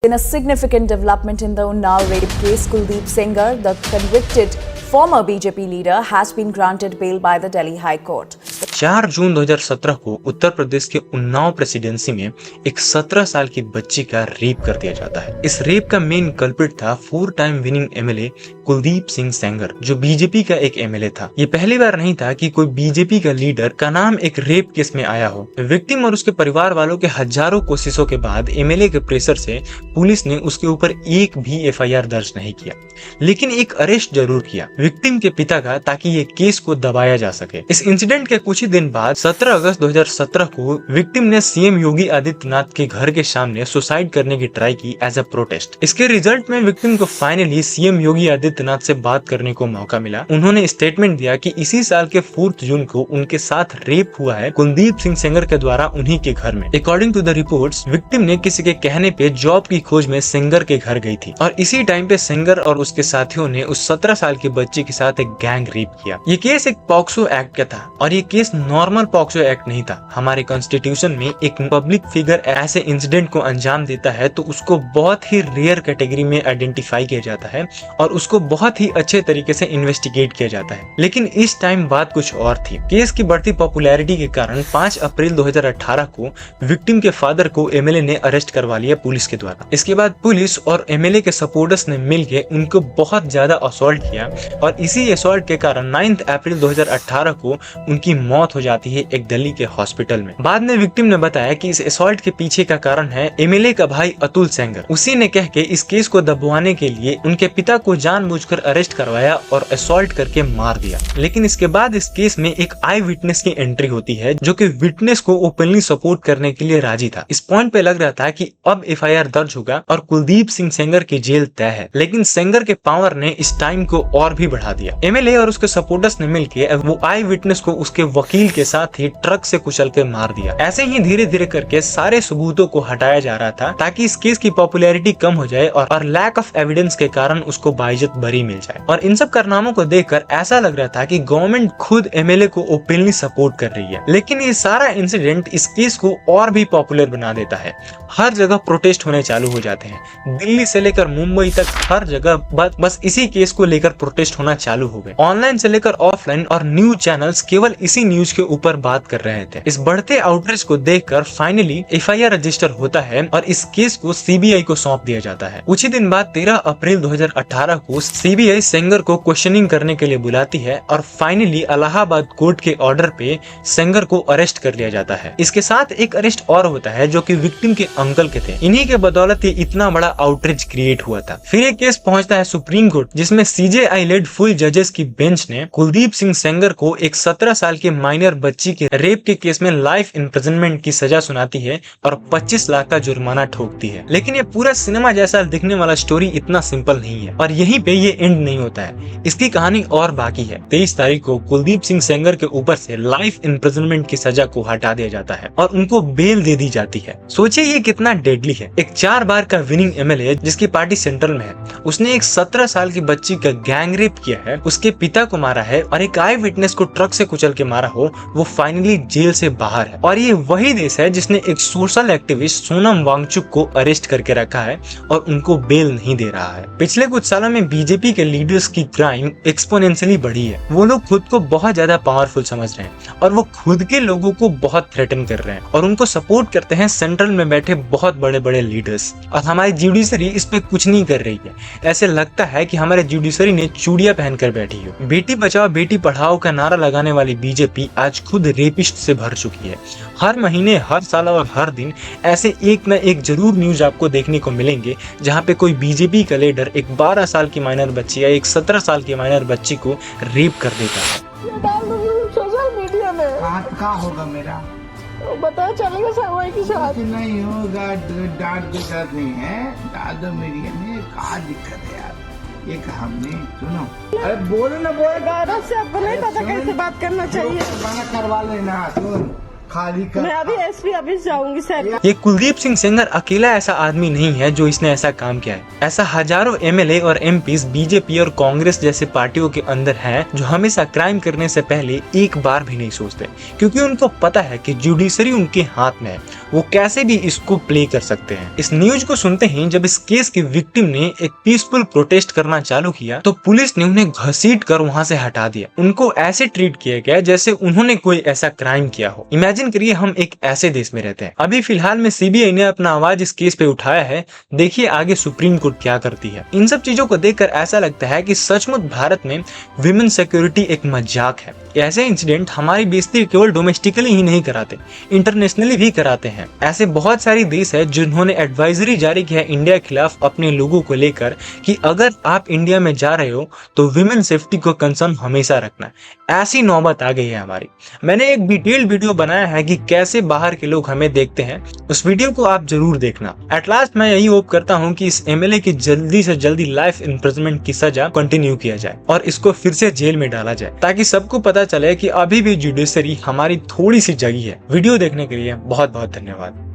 In a significant development in the Unnao rape case, Kuldeep Sengar, the convicted former BJP leader, has been granted bail by the Delhi High Court. 4 जून 2017 को उत्तर प्रदेश के Unnao presidency में एक 17 साल की बच्ची का rape कर दिया जाता है। इस रेप का मेन कल्प्रिट था 4 time winning MLA Kuldeep Singh Sengar, जो बीजेपी का एक एमएलए था। ये पहली बार नहीं था कि कोई बीजेपी का लीडर का नाम एक रेप केस में आया हो। विक्टिम और उसके परिवार वालों के हजारों कोशिशों के बाद एमएलए के प्रेशर से पुलिस ने उसके ऊपर एक भी एफआईआर दर्ज नहीं किया, लेकिन एक अरेस्ट जरूर किया विक्टिम के पिता का, ताकि ये केस को दबाया जा सके। इस इंसिडेंट के कुछ ही दिन बाद 17 अगस्त 2017 को विक्टिम ने सीएम योगी आदित्यनाथ के घर के सामने सुसाइड करने की ट्राई की एज अ प्रोटेस्ट। इसके रिजल्ट में विक्टिम को फाइनली सीएम योगी आदित्यनाथ से बात करने को मौका मिला। उन्होंने स्टेटमेंट दिया कि इसी साल के 4 जून को उनके साथ रेप हुआ है कुलदीप सिंह सेंगर के द्वारा उन्हीं के घर में। According to the reports, victim ने किसी के कहने पे जॉब की खोज में सेंगर के घर गई थी और इसी टाइम पे सेंगर और उसके साथियों ने उस 17 साल की बच्ची के साथ एक गैंग रेप किया। ये केस एक पॉक्सो एक्ट का था और ये केस नॉर्मल पॉक्सो एक्ट नहीं था। हमारे कॉन्स्टिट्यूशन में एक पब्लिक फिगर ऐसे इंसिडेंट को अंजाम देता है तो उसको बहुत ही रेयर कैटेगरी में आइडेंटिफाई किया जाता है और उसको बहुत ही अच्छे तरीके से इन्वेस्टिगेट किया जाता है। लेकिन इस टाइम बात कुछ और थी। केस की बढ़ती पॉपुलैरिटी के कारण 5 अप्रैल 2018 को विक्टिम के फादर को एमएलए ने अरेस्ट करवा लिया पुलिस के द्वारा। इसके बाद पुलिस और एमएलए के सपोर्टर्स ने मिलकर उनको बहुत ज्यादा असॉल्ट किया और इसी असॉल्ट के कारण 9 अप्रैल 2018 को उनकी मौत हो जाती है एक दिल्ली के हॉस्पिटल में। बाद में विक्टिम ने बताया कि इस असॉल्ट के पीछे का कारण है एमएलए का भाई अतुल सेंगर। उसी ने कह के इस केस को दबवाने के लिए उनके पिता को जानबूझकर अरेस्ट करवाया और असॉल्ट करके मार दिया। लेकिन इसके बाद इस केस में एक आई विटनेस की एंट्री होती है जो कि विटनेस को ओपनली सपोर्ट करने के लिए राजी था। इस पॉइंट पे लग रहा था कि अब एफआईआर दर्ज होगा और कुलदीप सिंह सेंगर की जेल तय है। लेकिन सेंगर के पावर ने इस टाइम को और भी बढ़ा दिया। एमएलए और उसके सपोर्टर्स ने मिलकर वो आई विटनेस को उसके वकील के साथ ही ट्रक से कुचल के मार दिया। ऐसे ही धीरे धीरे करके सारे सबूतों को हटाया जा रहा था ताकि इस केस की पॉपुलैरिटी कम हो जाए और लैक ऑफ एविडेंस के कारण उसको बाइज्जत बरी मिल जाए। और इन सब कारनामों को देखकर ऐसा लग रहा था कि गवर्नमेंट खुद एमएलए को ओपनली सपोर्ट कर रही है। लेकिन ये सारा इंसिडेंट इस केस को और भी पॉपुलर बना देता है। हर जगह प्रोटेस्ट होने चालू हो जाते हैं। दिल्ली से लेकर मुंबई तक हर जगह बस इसी केस को लेकर प्रोटेस्ट होना चालू हो गए। ऑनलाइन से लेकर ऑफलाइन और न्यूज चैनल्स केवल इसी न्यूज के ऊपर बात कर रहे थे। इस बढ़ते आउटरीच को देखकर फाइनली एफआईआर रजिस्टर होता है और इस केस को सीबीआई को सौंप दिया जाता है। कुछ ही दिन बाद 13 अप्रैल 2018 को सीबीआई सेंगर को क्वेश्चनिंग करने के लिए बुलाती है और फाइनली इलाहाबाद कोर्ट के ऑर्डर पे सेंगर को अरेस्ट कर लिया जाता है। इसके साथ एक अरेस्ट और होता है जो कि विक्टिम के अंकल के थे। इन्हीं के बदौलत ये इतना बड़ा आउटरीच क्रिएट हुआ था। फिर ये केस पहुंचता है सुप्रीम कोर्ट, जिसमें सीजेआई लेड फुल जजेस की बेंच ने कुलदीप सिंह सेंगर को एक 17 साल की माइनर बच्ची के रेप के केस में लाइफ इम्प्रिजनमेंट की सजा सुनाती है और 25 लाख का जुर्माना ठोकती है। लेकिन ये पूरा सिनेमा जैसा दिखने वाला स्टोरी इतना सिंपल नहीं है और यहीं पे ये एंड नहीं होता है। इसकी कहानी और बाकी है। 23 तारीख को कुलदीप सिंह सेंगर के ऊपर से लाइफ इम्प्रिजनमेंट की सजा को हटा दिया जाता है और उनको बेल दे दी जाती है। सोचिए ये कितना डेडली है। एक 4 बार का विनिंग एमएलए जिसकी पार्टी सेंट्रल में है, उसने एक 17 साल की बच्ची का गैंग रेप किया है, उसके पिता को मारा है और एक आई विटनेस को ट्रक से कुचल के मारा हो, वो फाइनली जेल से बाहर है। और ये वही देश है जिसने एक सोशल एक्टिविस्ट सोनम वांगचुक को अरेस्ट करके रखा है और उनको बेल नहीं दे रहा है। पिछले कुछ सालों में बीजेपी के लीडर्स की क्राइम एक्सपोनेंशियली बढ़ी है। वो लोग खुद को बहुत ज्यादा पावरफुल समझ रहे हैं और वो खुद के लोगों को बहुत थ्रेटन कर रहे हैं और उनको सपोर्ट करते हैं सेंट्रल में बैठे बहुत बड़े बड़े लीडर्स। और हमारी जुडिशरी इस पे कुछ नहीं कर रही है। ऐसे लगता है कि हमारे जुडिशरी ने चूड़ियां पहनकर बैठी हो। बेटी बचाओ बेटी पढ़ाओ का नारा लगाने वाली बीजेपी आज खुद रेपिस्ट से भर चुकी है। हर महीने, हर साल और हर दिन ऐसे एक न एक जरूर न्यूज आपको देखने को मिलेंगे जहाँ पे कोई बीजेपी का लीडर एक 12 साल की माइनर बच्ची या एक 17 साल की माइनर बच्ची को रेप कर देता है। सोशल मीडिया में कहाँ होगा मेरा पता चलेगा सामूहिक के साथ नहीं होगा। डांट के साथ नहीं है, डाल दो मीडिया में। कहाँ दिक्कत है यार, एक हमने सुनो। अरे बोलो ना, बोल से आपको नहीं पता कैसे बात करना चाहिए। करवा लेना। सुन खाली कर। मैं अभी एसपी ऑफिस जाऊंगी सर। ये कुलदीप सिंह सेंगर अकेला ऐसा आदमी नहीं है जो इसने ऐसा काम किया है। ऐसा हजारों एमएलए और एमपीज बीजेपी और कांग्रेस जैसे पार्टियों के अंदर हैं जो हमेशा क्राइम करने से पहले एक बार भी नहीं सोचते, क्योंकि उनको पता है कि जुडिशरी उनके हाथ में है, वो कैसे भी इसको प्ले कर सकते हैं। इस न्यूज को सुनते ही जब इस केस के विक्टिम ने एक पीसफुल प्रोटेस्ट करना चालू किया तो पुलिस ने उन्हें घसीट कर वहां से हटा दिया। उनको ऐसे ट्रीट किया गया जैसे उन्होंने कोई ऐसा क्राइम किया हो। इमेजिन करिए हम एक ऐसे देश में रहते हैं। अभी फिलहाल में सीबीआई ने अपना आवाज इस केस पे उठाया है, देखिए आगे सुप्रीम कोर्ट क्या करती है। इन सब चीजों को देखकर ऐसा लगता है कि सचमुच भारत में विमेन सिक्योरिटी एक मजाक है। ऐसे इंसिडेंट हमारी बेइज्जती केवल डोमेस्टिकली ही नहीं कराते, इंटरनेशनली भी कराते हैं। ऐसे बहुत सारे देश है जिन्होंने एडवाइजरी जारी किया है इंडिया के खिलाफ अपने लोगों को लेकर कि अगर आप इंडिया में जा रहे हो तो विमेन सेफ्टी को कंसर्न हमेशा रखना। ऐसी नौबत आ गई है हमारी। मैंने एक डिटेल्ड वीडियो बनाया है कि कैसे बाहर के लोग हमें देखते हैं, उस वीडियो को आप जरूर देखना। एट लास्ट मैं यही होप करता हूँ कि इस एमएलए की जल्दी से जल्दी लाइफ इम्प्रिजनमेंट की सजा कंटिन्यू किया जाए और इसको फिर से जेल में डाला जाए, ताकि सबको पता चले कि अभी भी जुडिशरी हमारी थोड़ी सी जगी है। वीडियो देखने के लिए बहुत बहुत धन्यवाद।